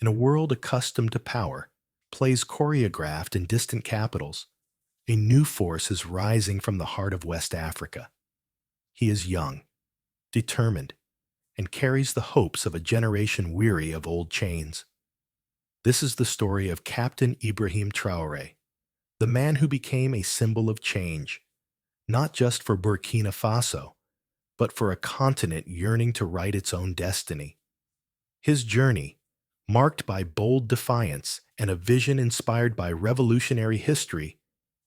in a world accustomed to power, plays choreographed in distant capitals, a new force is rising from the heart of West Africa. He is young, determined, and carries the hopes of a generation weary of old chains. This is the story of Captain Ibrahim Traoré, the man who became a symbol of change, not just for Burkina Faso, but for a continent yearning to write its own destiny. His journey, marked by bold defiance and a vision inspired by revolutionary history,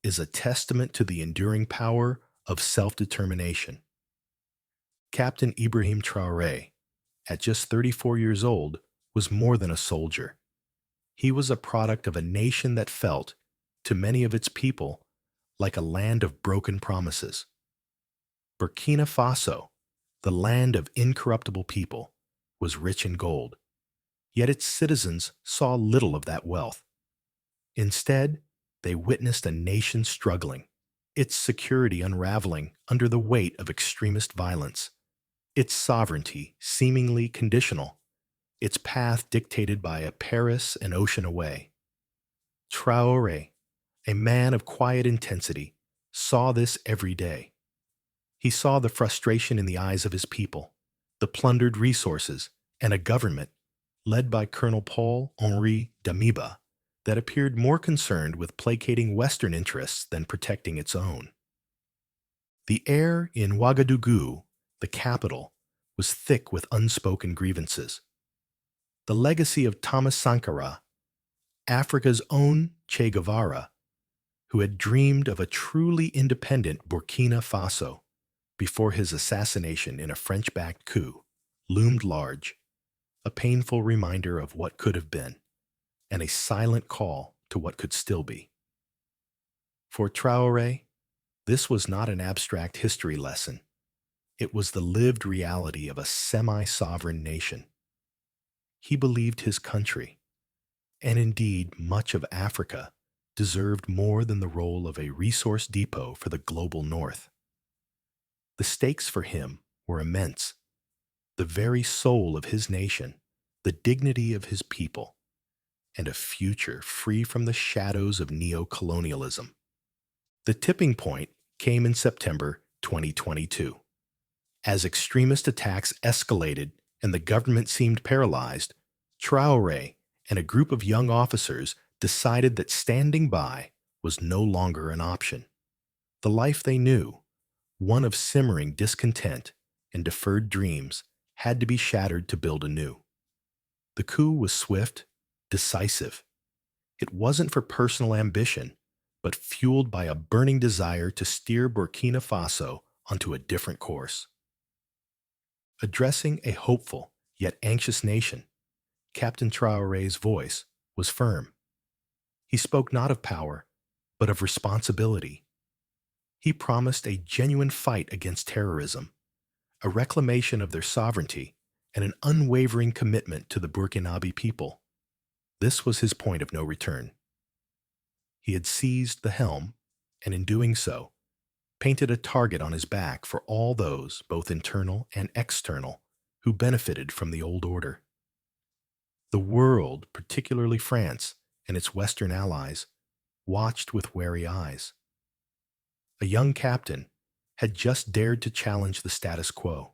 is a testament to the enduring power of self-determination. Captain Ibrahim Traoré, at just 34 years old, was more than a soldier. He was a product of a nation that felt, to many of its people, like a land of broken promises. Burkina Faso, the land of incorruptible people, was rich in gold, yet its citizens saw little of that wealth. Instead, they witnessed a nation struggling, its security unraveling under the weight of extremist violence, its sovereignty seemingly conditional, its path dictated by a Paris an ocean away. Traoré, a man of quiet intensity, saw this every day. He saw the frustration in the eyes of his people, the plundered resources, and a government, led by Colonel Paul-Henri Damiba, that appeared more concerned with placating Western interests than protecting its own. The air in Ouagadougou, the capital, was thick with unspoken grievances. The legacy of Thomas Sankara, Africa's own Che Guevara, who had dreamed of a truly independent Burkina Faso before his assassination in a French-backed coup, loomed large, a painful reminder of what could have been, and a silent call to what could still be. For Traoré, this was not an abstract history lesson. It was the lived reality of a semi-sovereign nation. He believed his country, and indeed much of Africa, deserved more than the role of a resource depot for the global north. The stakes for him were immense. The very soul of his nation, the dignity of his people, and a future free from the shadows of neo-colonialism. The tipping point came in September 2022. As extremist attacks escalated and the government seemed paralyzed, Traoré and a group of young officers decided that standing by was no longer an option. The life they knew, one of simmering discontent and deferred dreams, had to be shattered to build anew. The coup was swift, decisive. It wasn't for personal ambition, but fueled by a burning desire to steer Burkina Faso onto a different course. Addressing a hopeful yet anxious nation, Captain Traoré's voice was firm. He spoke not of power, but of responsibility. He promised a genuine fight against terrorism, a reclamation of their sovereignty, and an unwavering commitment to the Burkinabe people. This was his point of no return. He had seized the helm, and in doing so, painted a target on his back for all those, both internal and external, who benefited from the old order. The world, particularly France and its Western allies, watched with wary eyes. A young captain had just dared to challenge the status quo.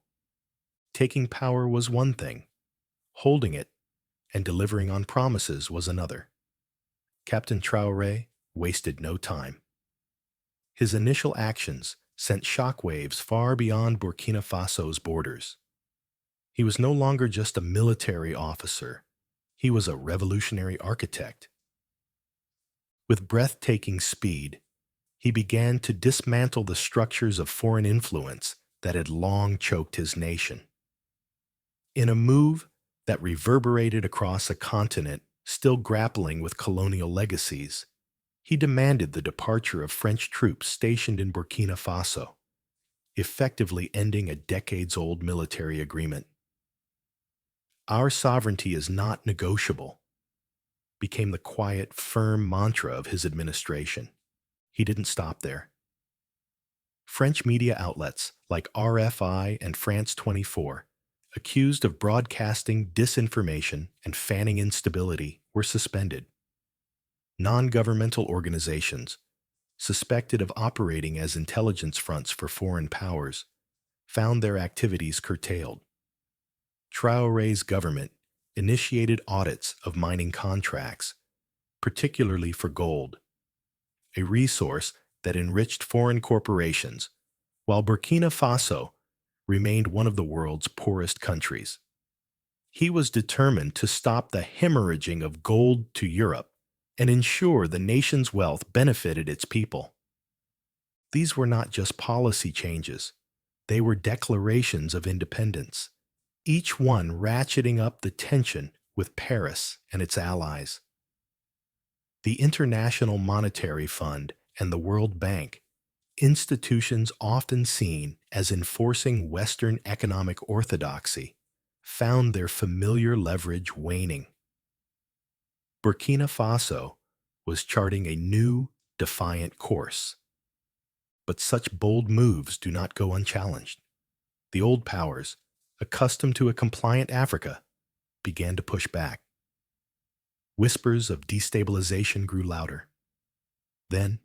Taking power was one thing, holding it and delivering on promises was another. Captain Traoré wasted no time. His initial actions sent shockwaves far beyond Burkina Faso's borders. He was no longer just a military officer. He was a revolutionary architect. With breathtaking speed, he began to dismantle the structures of foreign influence that had long choked his nation. In a move that reverberated across a continent still grappling with colonial legacies, he demanded the departure of French troops stationed in Burkina Faso, effectively ending a decades-old military agreement. "Our sovereignty is not negotiable," became the quiet, firm mantra of his administration. He didn't stop there. French media outlets like RFI and France 24 accused of broadcasting disinformation and fanning instability, were suspended. Non-governmental organizations, suspected of operating as intelligence fronts for foreign powers, found their activities curtailed. Traoré's government initiated audits of mining contracts, particularly for gold, a resource that enriched foreign corporations, while Burkina Faso remained one of the world's poorest countries. He was determined to stop the hemorrhaging of gold to Europe and ensure the nation's wealth benefited its people. These were not just policy changes, they were declarations of independence, each one ratcheting up the tension with Paris and its allies. The International Monetary Fund and the World Bank, institutions often seen as enforcing Western economic orthodoxy, found their familiar leverage waning. Burkina Faso was charting a new, defiant course. But such bold moves do not go unchallenged. The old powers, accustomed to a compliant Africa, began to push back. Whispers of destabilization grew louder. Then,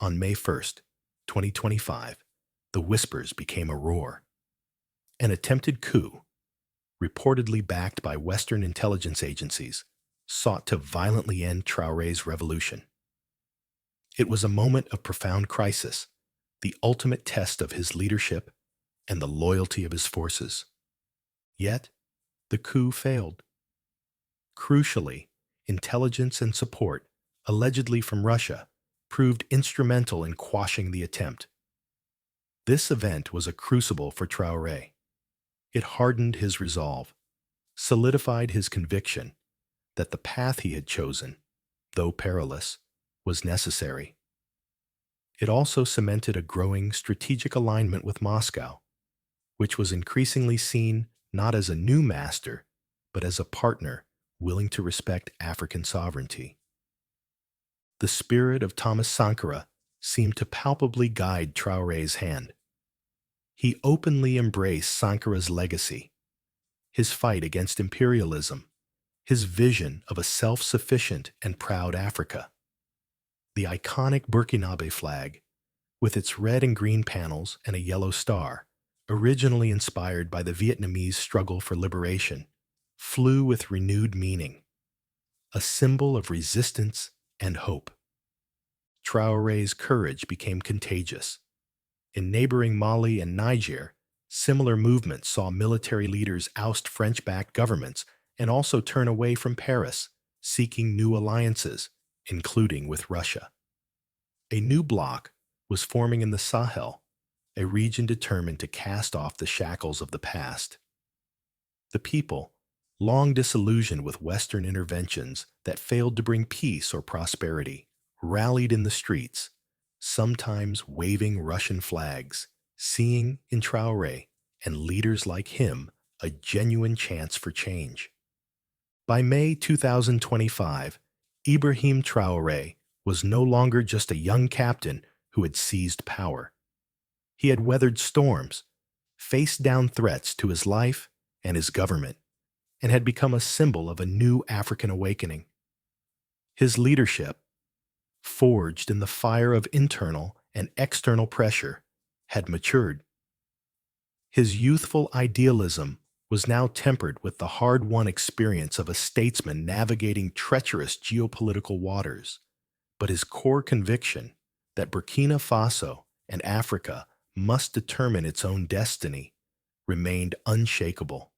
on May 1st, 2025, the whispers became a roar. An attempted coup, reportedly backed by Western intelligence agencies, sought to violently end Traoré's revolution. It was a moment of profound crisis, the ultimate test of his leadership and the loyalty of his forces. Yet, the coup failed. Crucially, intelligence and support, allegedly from Russia, proved instrumental in quashing the attempt. This event was a crucible for Traoré. It hardened his resolve, solidified his conviction that the path he had chosen, though perilous, was necessary. It also cemented a growing strategic alignment with Moscow, which was increasingly seen not as a new master, but as a partner willing to respect African sovereignty. The spirit of Thomas Sankara seemed to palpably guide Traoré's hand. He openly embraced Sankara's legacy, his fight against imperialism, his vision of a self-sufficient and proud Africa. The iconic Burkinabe flag, with its red and green panels and a yellow star, originally inspired by the Vietnamese struggle for liberation, flew with renewed meaning, a symbol of resistance and hope. Traoré's courage became contagious. In neighboring Mali and Niger, similar movements saw military leaders oust French-backed governments and also turn away from Paris, seeking new alliances, including with Russia. A new bloc was forming in the Sahel, a region determined to cast off the shackles of the past. The people, long disillusioned with Western interventions that failed to bring peace or prosperity, rallied in the streets, sometimes waving Russian flags, seeing in Traoré and leaders like him a genuine chance for change. By May 2025, Ibrahim Traoré was no longer just a young captain who had seized power. He had weathered storms, faced down threats to his life and his government, and had become a symbol of a new African awakening. His leadership, forged in the fire of internal and external pressure, had matured. His youthful idealism was now tempered with the hard-won experience of a statesman navigating treacherous geopolitical waters, but his core conviction that Burkina Faso and Africa must determine its own destiny remained unshakable.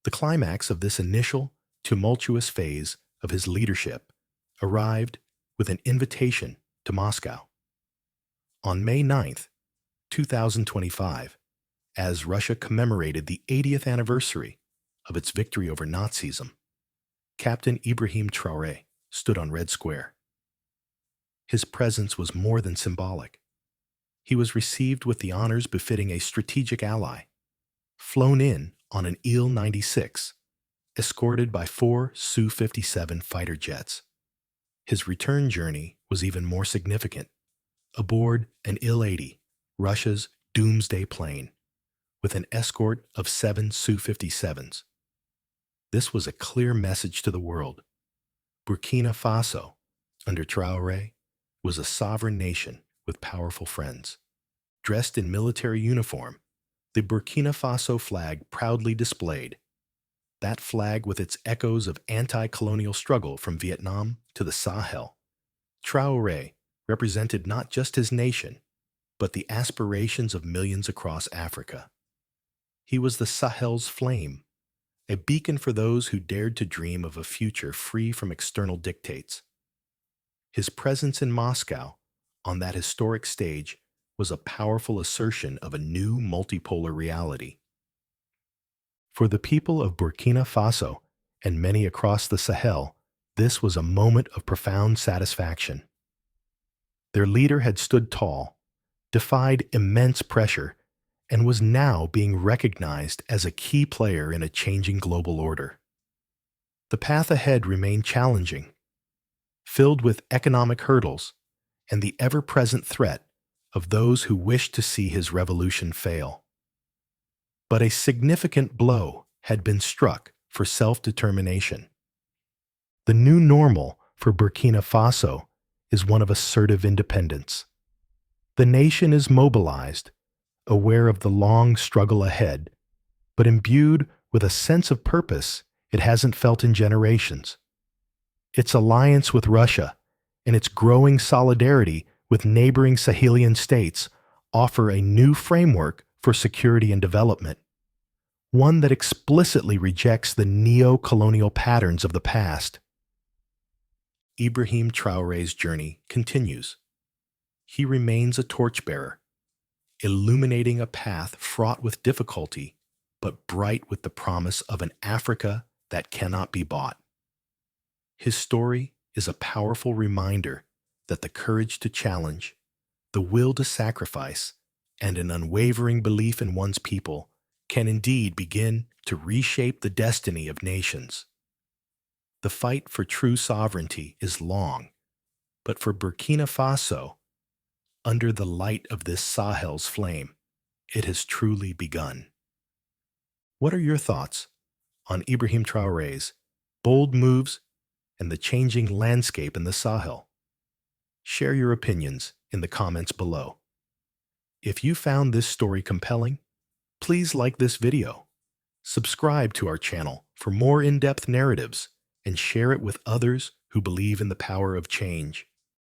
The climax of this initial, tumultuous phase of his leadership arrived with an invitation to Moscow. On May 9, 2025, as Russia commemorated the 80th anniversary of its victory over Nazism, Captain Ibrahim Traoré stood on Red Square. His presence was more than symbolic. He was received with the honors befitting a strategic ally, flown in on an Il-96, escorted by 4 Su-57 fighter jets. His return journey was even more significant, aboard an Il-80, Russia's doomsday plane, with an escort of 7 Su-57s. This was a clear message to the world. Burkina Faso, under Traoré, was a sovereign nation with powerful friends. Dressed in military uniform, the Burkina Faso flag proudly displayed. That flag with its echoes of anti-colonial struggle from Vietnam to the Sahel. Traoré represented not just his nation, but the aspirations of millions across Africa. He was the Sahel's flame, a beacon for those who dared to dream of a future free from external dictates. His presence in Moscow, on that historic stage, was a powerful assertion of a new multipolar reality. For the people of Burkina Faso and many across the Sahel, this was a moment of profound satisfaction. Their leader had stood tall, defied immense pressure, and was now being recognized as a key player in a changing global order. The path ahead remained challenging, filled with economic hurdles and the ever-present threat of those who wished to see his revolution fail. But a significant blow had been struck for self-determination. The new normal for Burkina Faso is one of assertive independence. The nation is mobilized, aware of the long struggle ahead, but imbued with a sense of purpose it hasn't felt in generations. Its alliance with Russia and its growing solidarity with neighboring Sahelian states offer a new framework for security and development, one that explicitly rejects the neo-colonial patterns of the past. Ibrahim Traoré's journey continues. He remains a torchbearer, illuminating a path fraught with difficulty, but bright with the promise of an Africa that cannot be bought. His story is a powerful reminder that the courage to challenge, the will to sacrifice, and an unwavering belief in one's people can indeed begin to reshape the destiny of nations. The fight for true sovereignty is long, but for Burkina Faso, under the light of this Sahel's flame, it has truly begun. What are your thoughts on Ibrahim Traoré's bold moves and the changing landscape in the Sahel? Share your opinions in the comments below. If you found this story compelling, please like this video, subscribe to our channel for more in-depth narratives, and share it with others who believe in the power of change.